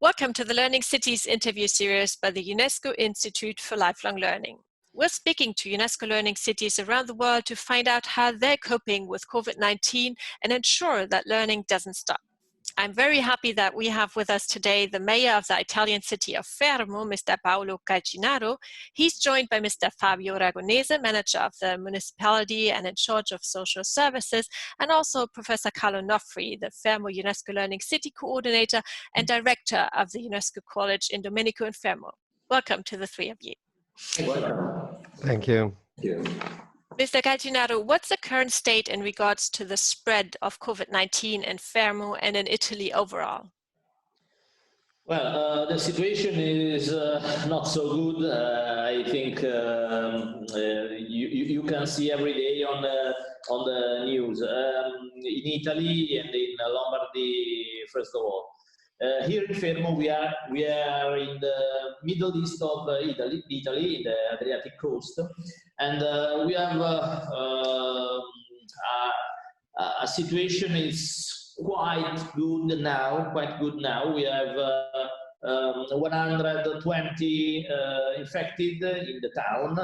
Welcome to the Learning Cities interview series by the UNESCO Institute for Lifelong Learning. We're speaking to UNESCO learning cities around the world to find out how they're coping with COVID-19 and ensure that learning doesn't stop. I'm very happy that we have with us today the mayor of the Italian city of Fermo, Mr. Paolo Calcinaro. He's joined by Mr. Fabio Ragonese, manager of the municipality and in charge of social services, and also Professor Carlo Nofri, the Fermo UNESCO Learning City coordinator and director of the UNESCO College in Domenico and Fermo. Welcome to the three of you. Welcome. Thank you. Thank you. Mr. Calcinaro, what's the current state in regards to the spread of COVID-19 in Fermo and in Italy overall? Well, the situation is not so good. I think you can see every day on the news in Italy and in Lombardy, first of all. Here in Fermo, we are in the middle east of Italy, in the Adriatic coast, and we have a situation is quite good now. We have 120 infected in the town.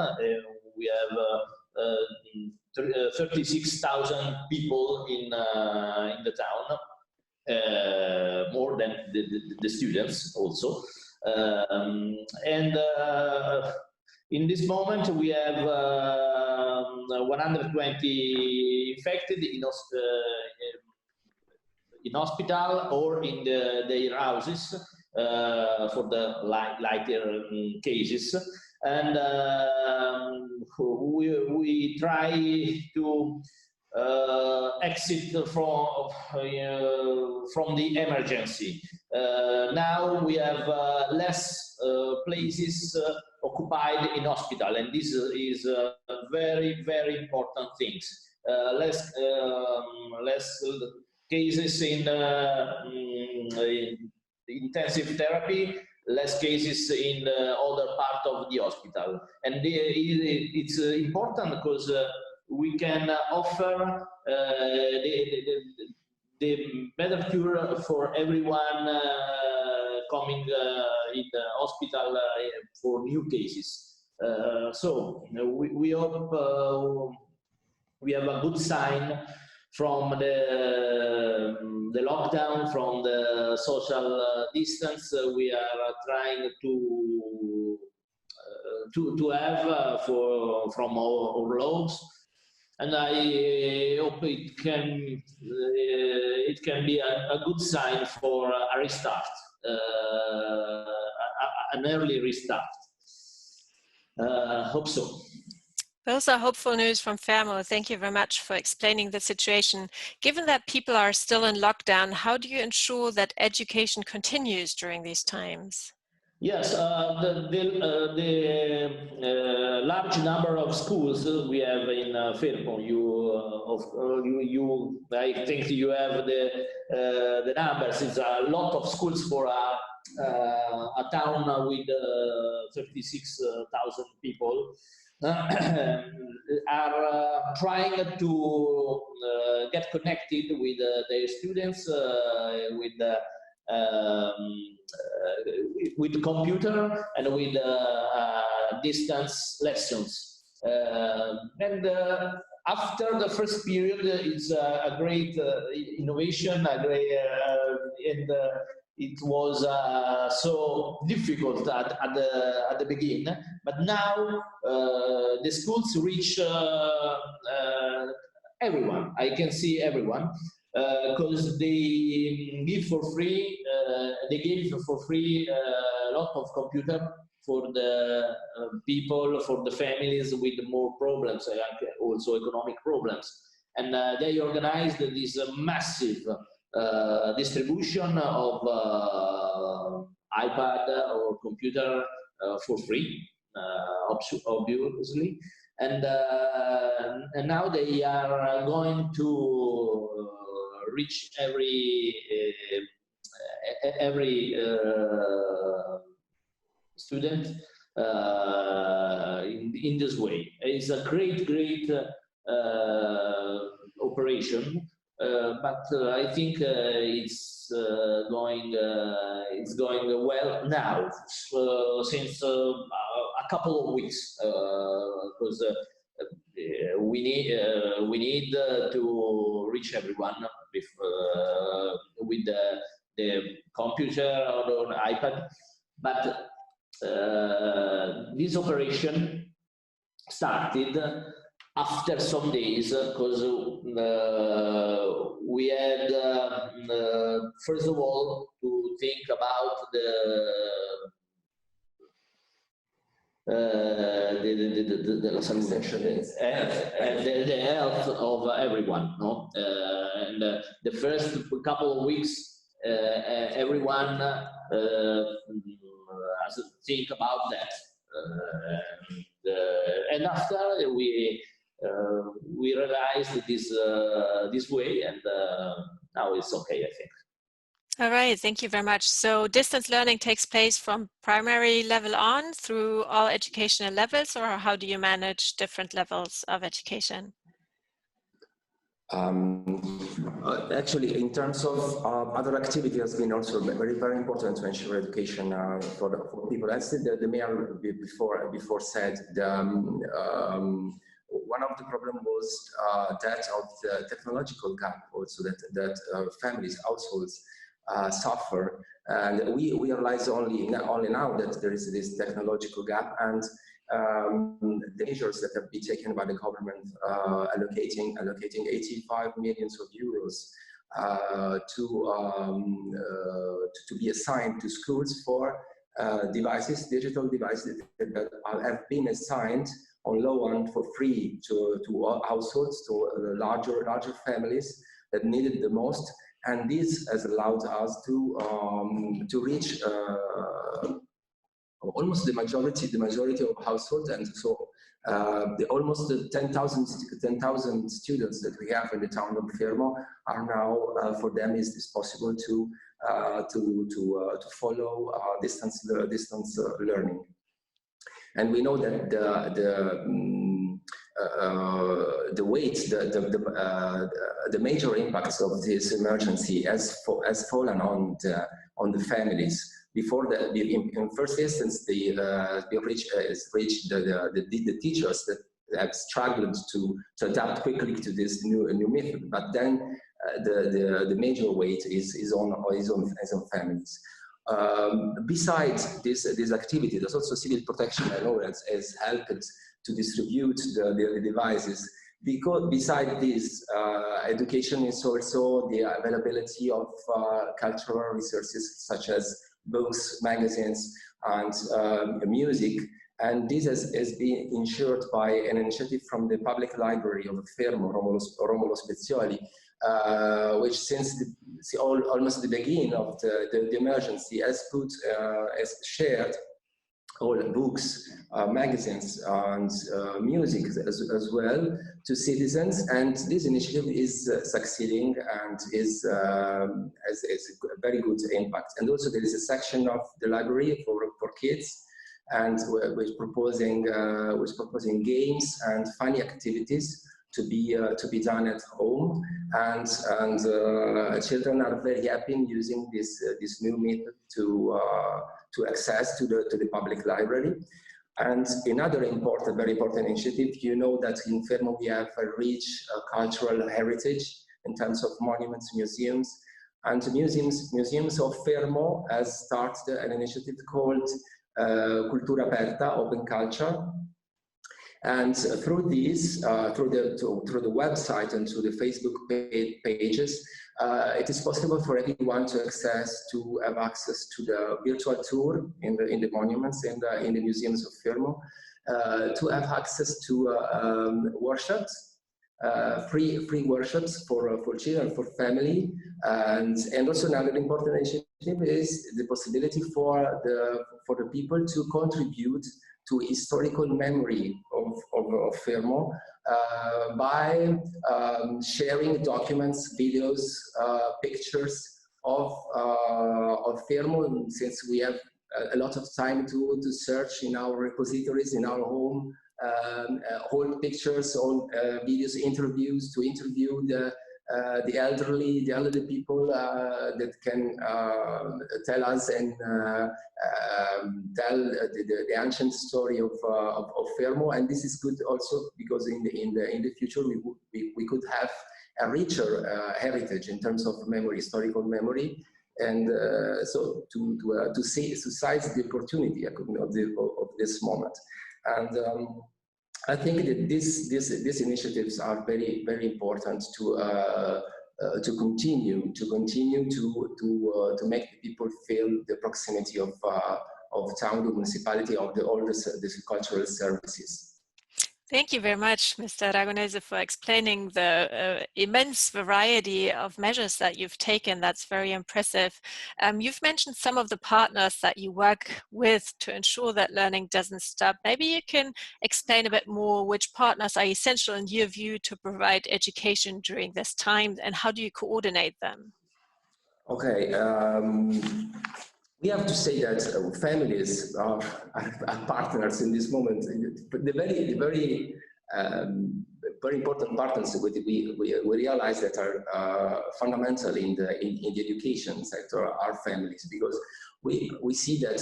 We have 36,000 people in the town. More than the students also, and in this moment we have 120 infected in hospital or in their houses for the lighter cases, and we try to exit from the emergency. Now we have less places occupied in hospital, and this is very, very important things. Less cases in intensive therapy, less cases in other part of the hospital, and it's important because we can offer the better cure for everyone coming in the hospital for new cases. So we hope we have a good sign from the lockdown, from the social distance we are trying to have from our laws. And I hope it can be a good sign for a restart, an early restart. Hope so. Those are hopeful news from Fermo. Thank you very much for explaining the situation. Given that people are still in lockdown, how do you ensure that education continues during these times? Yes, the large number of schools we have in Fermo. I think you have the numbers. It's a lot of schools for a town with 36,000 people. Are trying to get connected with their students with computer and with distance lessons. And after the first period, it's a great innovation, and it was so difficult at the beginning, but now the schools reach everyone. I can see everyone because they give for free. They gave for free a lot of computer for the people, for the families with more problems, also economic problems, and they organized this massive distribution of iPad or computer for free, obviously, and now they are going to reach every student in this way. It's a great operation but I think it's going well now, since a couple of weeks, because we need to reach everyone with the computer or the iPad, but this operation started after some days, because we had first of all to think about the health of everyone, no? And the first couple of weeks, everyone has to think about that, and after we realized this way, and now it's okay, I think. All right, thank you very much. So distance learning takes place from primary level on through all educational levels, or how do you manage different levels of education? Actually, in terms of other activity has been also very, very important to ensure education for people. As the mayor before said, one of the problems was that of the technological gap, also that families, households suffer, and we realize only now that there is this technological gap, and the measures that have been taken by the government, allocating 85 million euros to be assigned to schools for digital devices that have been assigned on loan for free to households, to larger families that needed the most, and this has allowed us to reach almost the majority of households, and so almost 10,000 students that we have in the town of Fermo are now, for them, is possible to follow distance learning. And we know that the major impacts of this emergency has fallen on the families. Before in first instance, they reached the teachers that have struggled to adapt quickly to this new method. But then the major weight is on families. Besides this activity, there's also civil protection law has helped to distribute the devices. Because beside this, education is also the availability of cultural resources such as books, magazines, and music. And this has been ensured by an initiative from the public library of Fermo, Romolo Spezioli, which since almost the beginning of the emergency has shared all books, magazines, and music as well to citizens, and this initiative is succeeding and has a very good impact. And also there is a section of the library for kids, and we're proposing games and funny activities to be done at home, and children are very happy in using this new method to access to the public library. And another very important initiative, you know that in Fermo we have a rich cultural heritage in terms of monuments, museums, and museums of Fermo has started an initiative called Cultura Aperta, Open Culture. And through this, through the website and through the Facebook pages, it is possible for everyone to have access to the virtual tour in the monuments and in the museums of Fermo, to have access to workshops, free workshops for children, for family, and also another important initiative is the possibility for the people to contribute to historical memory of Fermo by sharing documents, videos, pictures of Fermo, since we have a lot of time to search in our repositories, in our home, hold pictures, hold videos, interviews, to interview the elderly people that can tell us and tell the ancient story of Fermo. And this is good also because in the future we could have a richer heritage in terms of memory, historical memory, and so to seize the opportunity of this moment. And I think that these initiatives are very important to continue to make the people feel the proximity of town, the municipality, of all the cultural services. Thank you very much, Mr. Ragonese, for explaining the immense variety of measures that you've taken. That's very impressive. You've mentioned some of the partners that you work with to ensure that learning doesn't stop. Maybe you can explain a bit more which partners are essential in your view to provide education during this time, and how do you coordinate them? Okay. We have to say that families are partners in this moment. The very important partners we realize that are fundamental in the education sector are families, because we see that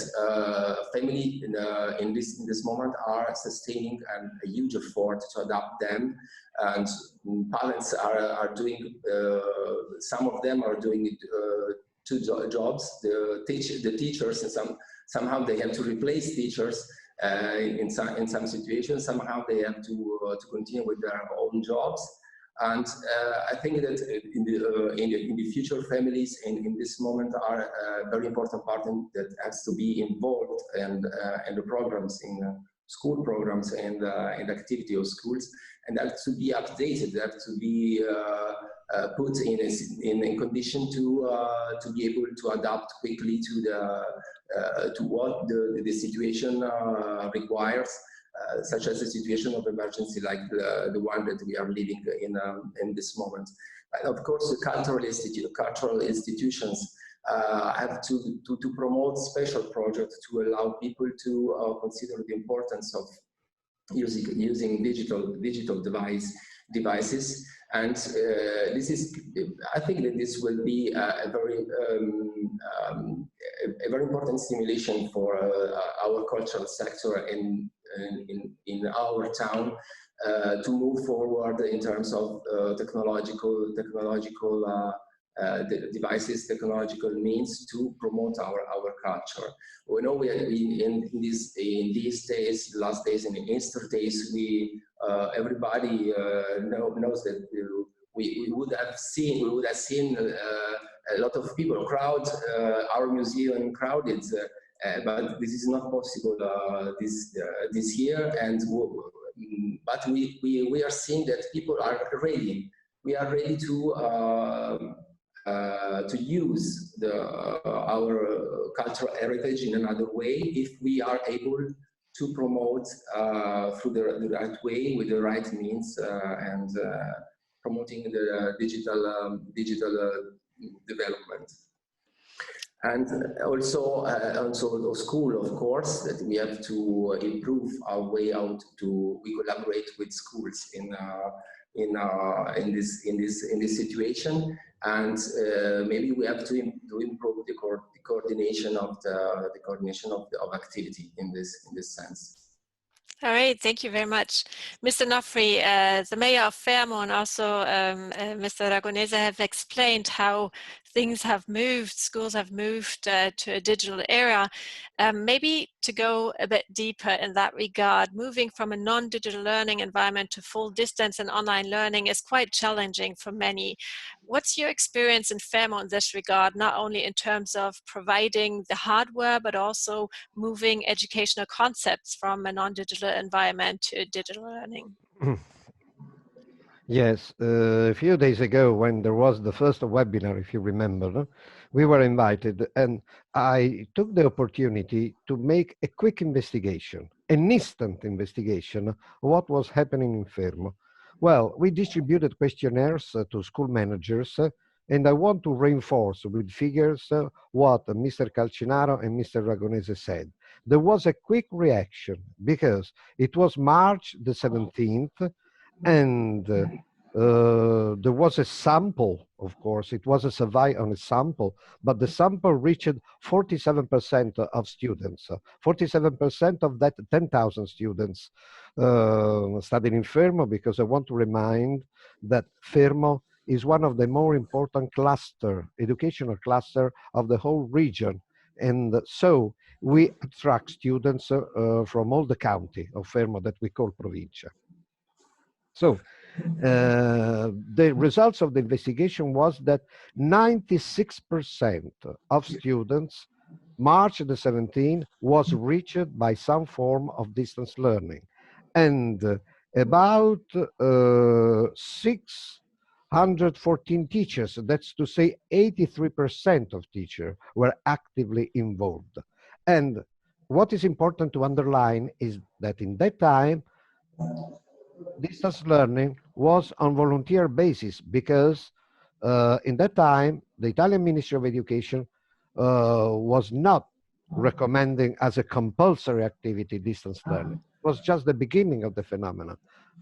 family in this moment are sustaining a huge effort to adapt them, and parents are doing, some of them are doing two jobs. The teachers, and somehow they have to replace teachers in some situations. Somehow they have to continue with their own jobs. And I think that in the future, families in this moment are a very important part that has to be involved in the programs, in school programs and activity of schools, and that to be updated, that to be put in condition to be able to adapt quickly to what the situation requires, such as a situation of emergency like the one that we are living in this moment. And of course, the cultural institutions have to promote special projects to allow people to consider the importance of using digital devices. And this is, I think that this will be a very important stimulation for our cultural sector in our town to move forward in terms of technological devices, technological means to promote our culture. We know in these days, last days and Easter days, everybody knows that we would have seen a lot of people crowd our museum crowded, but this is not possible this year. And but we are seeing that people are ready. We are ready to use our cultural heritage in another way if we are able to promote through the right way, with the right means, and promoting the digital development. And also the school, of course, that we have to improve our way out. We collaborate with schools in this situation, and maybe we have to improve the coordination of activity in this sense. All right, thank you very much. Mr. Nofri, the mayor of Fermo and also Mr. Ragonese have explained how things have moved, schools have moved to a digital era. Maybe to go a bit deeper in that regard, moving from a non-digital learning environment to full distance and online learning is quite challenging for many. What's your experience in Fermo in this regard, not only in terms of providing the hardware, but also moving educational concepts from a non-digital environment to digital learning? Yes, a few days ago when there was the first webinar, if you remember, we were invited, and I took the opportunity to make a quick investigation, an instant investigation of what was happening in Fermo. Well, we distributed questionnaires to school managers, and I want to reinforce with figures what Mr. Calcinaro and Mr. Ragonese said. There was a quick reaction because it was March the 17th, and There was a sample, of course, it was a survey on a sample, but the sample reached 47% of students. 47% of that 10,000 students studying in Fermo, because I want to remind that Fermo is one of the more important educational cluster of the whole region. And so we attract students from all the county of Fermo that we call provincia. So the results of the investigation was that 96% of students March the 17th was reached by some form of distance learning, and about 614 teachers, that's to say 83% of teachers, were actively involved. And what is important to underline is that in that time, distance learning was on volunteer basis, because in that time, the Italian Ministry of Education was not recommending as a compulsory activity distance learning. It was just the beginning of the phenomenon.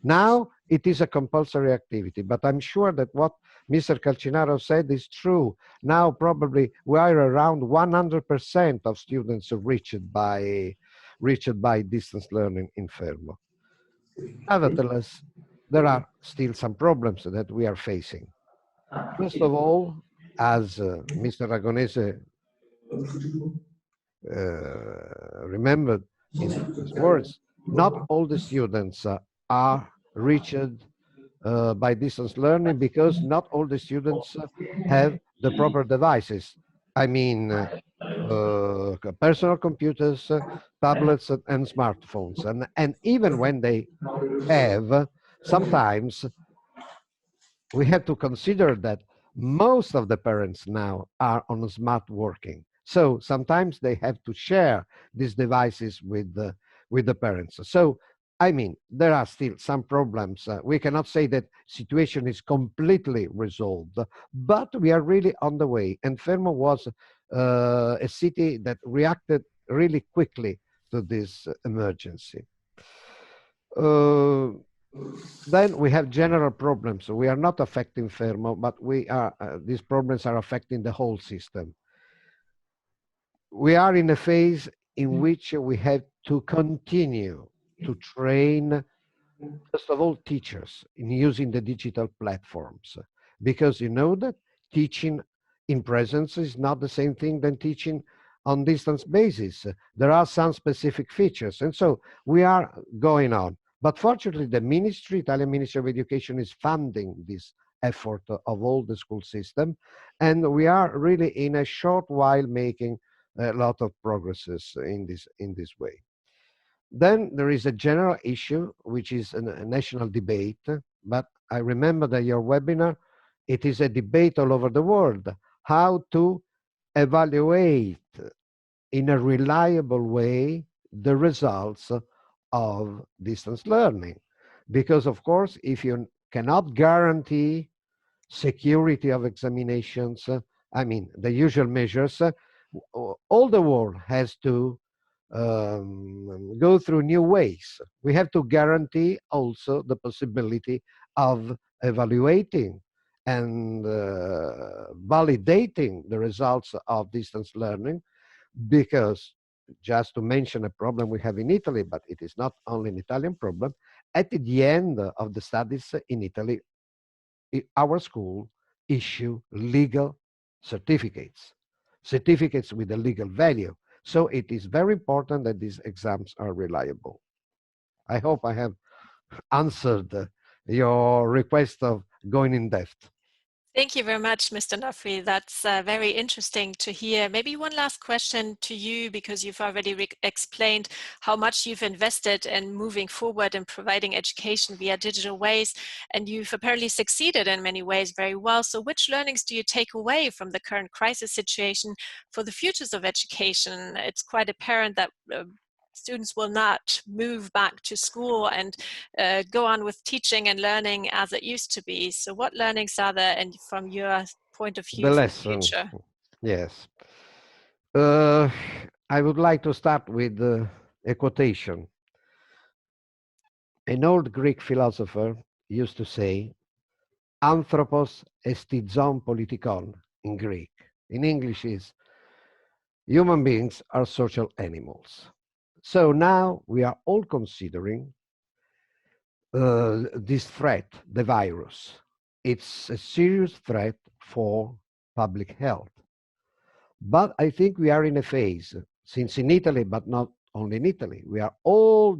Now it is a compulsory activity, but I'm sure that what Mr. Calcinaro said is true. Now probably we are around 100% of students reached by distance learning in Fermo. Nevertheless, there are still some problems that we are facing. First of all, as Mr. Ragonese remembered in his words, not all the students are reached by distance learning, because not all the students have the proper devices. I mean, personal computers, tablets, and smartphones. And even when they have, sometimes we have to consider that most of the parents now are on smart working. So sometimes they have to share these devices with the parents. So, I mean, there are still some problems. We cannot say that situation is completely resolved, but we are really on the way. And Fermo was a city that reacted really quickly to this emergency. Then we have general problems. We are not affecting Fermo, but these problems are affecting the whole system. We are in a phase in which we have to continue to train, first of all, teachers in using the digital platforms, because you know that teaching in presence is not the same thing than teaching on distance basis. There are some specific features, and so we are going on. But fortunately, the ministry, Italian Ministry of Education, is funding this effort of all the school system, and we are really in a short while making a lot of progresses in this way. Then there is a general issue, which is a national debate, but I remember that your webinar, it is a debate all over the world, how to evaluate in a reliable way the results of distance learning. Because of course, if you cannot guarantee security of examinations, I mean, the usual measures, all the world has to go through new ways. We have to guarantee also the possibility of evaluating and validating the results of distance learning, because just to mention a problem we have in Italy, but it is not only an Italian problem, at the end of the studies in Italy, our school issue legal certificates with a legal value. So it is very important that these exams are reliable. I hope I have answered your request of going in depth. Thank you very much, Mr. Nofri. That's very interesting to hear. Maybe one last question to you, because you've already explained how much you've invested in moving forward and providing education via digital ways, and you've apparently succeeded in many ways very well. So which learnings do you take away from the current crisis situation for the futures of education? It's quite apparent that students will not move back to school and go on with teaching and learning as it used to be. So what learnings are there, and from your point of view, The for lesson, the future? yes. I would like to start with a quotation. An old Greek philosopher used to say, anthropos estizon politikon in Greek. In English is human beings are social animals. So now we are all considering this threat, the virus. It's a serious threat for public health. But I think we are in a phase, since in Italy, but not only in Italy, we are all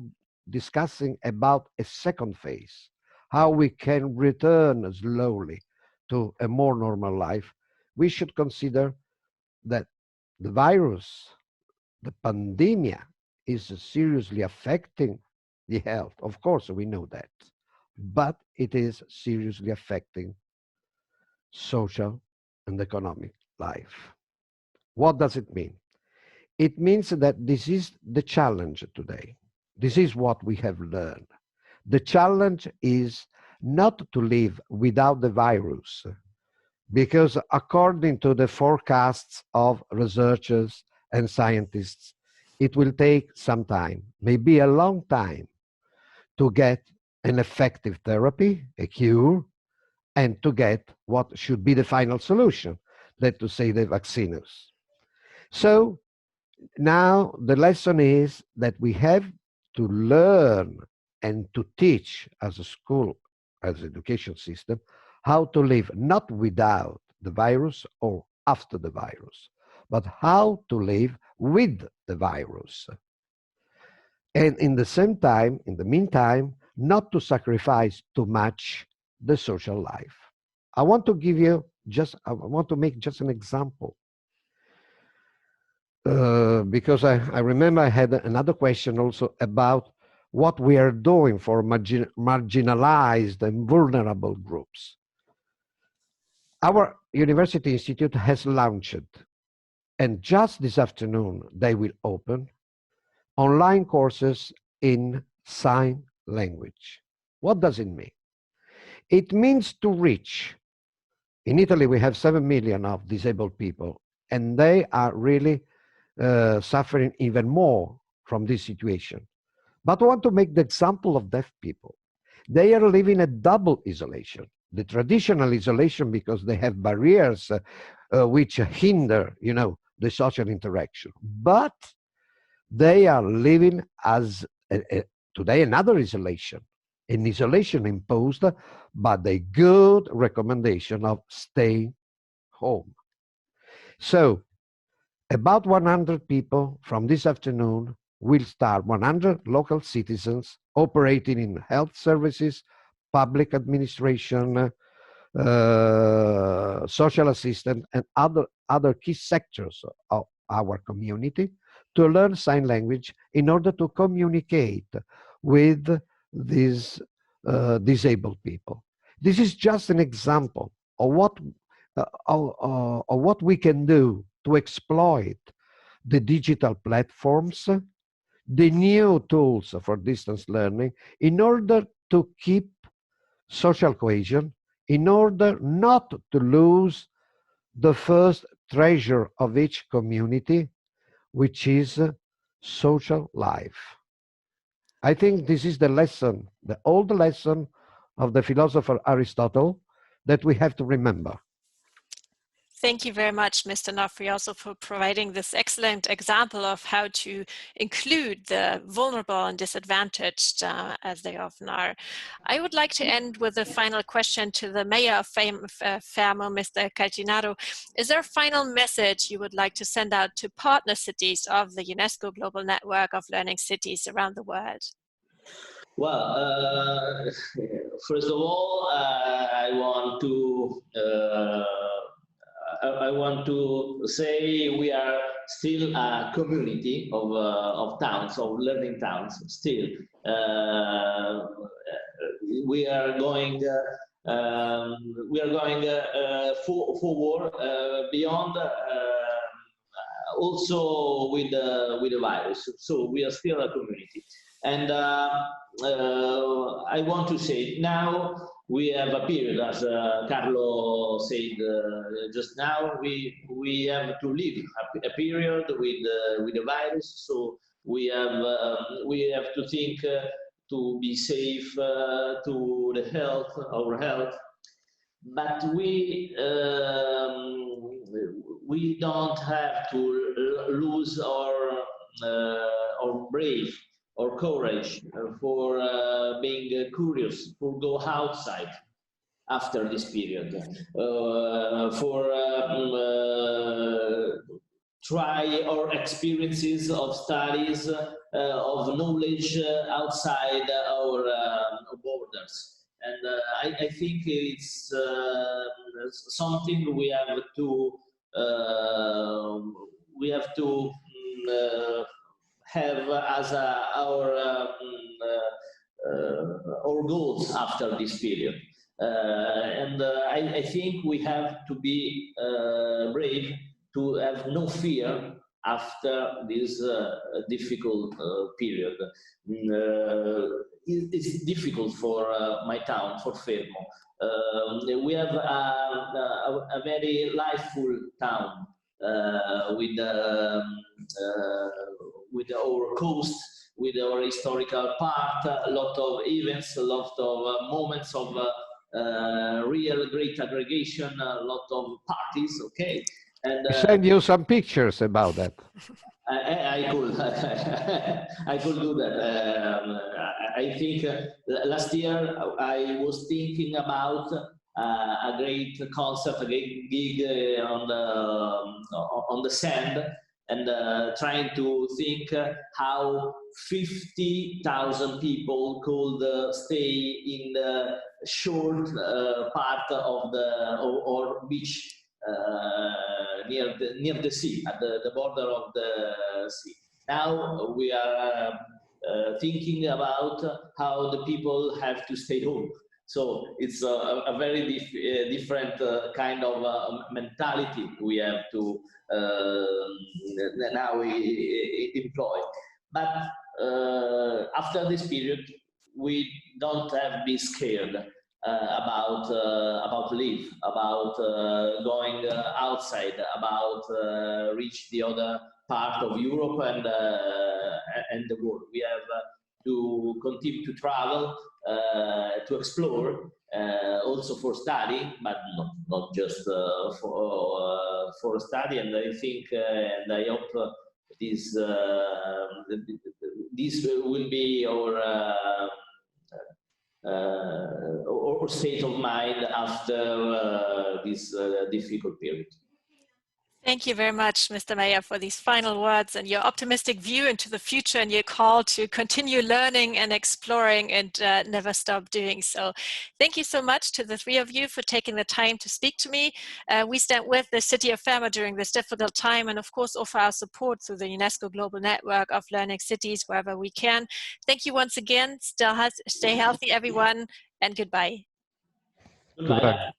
discussing about a second phase, how we can return slowly to a more normal life. We should consider that the virus, the pandemic, is seriously affecting the health. Of course, we know that, but it is seriously affecting social and economic life. What does it mean? It means that this is the challenge today. This is what we have learned. The challenge is not to live without the virus, because according to the forecasts of researchers and scientists, it will take some time, maybe a long time, to get an effective therapy, a cure, and to get what should be the final solution, that to say the vaccines. So now the lesson is that we have to learn and to teach as a school, as an education system, how to live not without the virus or after the virus, but how to live with the virus. And in the same time, in the meantime, not to sacrifice too much the social life. I want to make just an example. Because I remember I had another question also about what we are doing for marginalized and vulnerable groups. Our university institute has launched, and just this afternoon they will open, online courses in sign language. What does it mean? It means to reach. In Italy, we have 7 million of disabled people, and they are really suffering even more from this situation. But I want to make the example of deaf people. They are living a double isolation. The traditional isolation because they have barriers which hinder, the social interaction. But they are living as today another isolation, an isolation imposed by the good recommendation of staying home. So about 100 people from this afternoon will start, 100 local citizens operating in health services, public administration, social assistance, and other key sectors of our community to learn sign language in order to communicate with these disabled people. This is just an example of what we can do to exploit the digital platforms, the new tools for distance learning, in order to keep social cohesion, in order not to lose the first treasure of each community, which is social life. I think this is the lesson, the old lesson of the philosopher Aristotle that we have to remember. Thank you very much, Mr. Nofri, also for providing this excellent example of how to include the vulnerable and disadvantaged, as they often are. I would like to end with a final question to the mayor of Fermo, Mr. Calcinaro. Is there a final message you would like to send out to partner cities of the UNESCO Global Network of Learning Cities around the world? Well, first of all, I want to say we are still a community of towns, of learning towns. Still, we are going forward beyond. Also with the virus, so we are still a community. And I want to say now we have a period, as Carlo said just now. We have to live a period with the virus. So we have to think to be safe, to the health, our health. but we don't have to lose our brave or courage for being curious, for go outside after this period, for try our experiences of studies, of knowledge outside our borders. And I think it's something we have to have as our goals after this period. I think we have to be brave, to have no fear after this difficult period. It's difficult for my town, for Fermo. We have a very lively town with our coast, with our historical part, a lot of events, a lot of moments of real great aggregation, a lot of parties, okay? And send you some pictures about that. I could do that. I think last year I was thinking about a great concert, a great gig on the sand, and trying to think how 50,000 people could stay in the short part of the or beach near the sea, at the border of the sea. Now we are thinking about how the people have to stay home. So it's a very different kind of mentality we have to now employ. But after this period, we don't have to be scared about live, about going outside, about reach the other part of Europe and the world. We have to continue to travel, to explore, also for study, but not just for study. And I think, and I hope this will be our state of mind after this difficult period. Thank you very much, Mr. Mayor, for these final words and your optimistic view into the future and your call to continue learning and exploring and never stop doing so. Thank you so much to the three of you for taking the time to speak to me. We stand with the City of Fermo during this difficult time and of course offer our support through the UNESCO Global Network of Learning Cities wherever we can. Thank you once again. Stay healthy, everyone, and goodbye. Goodbye.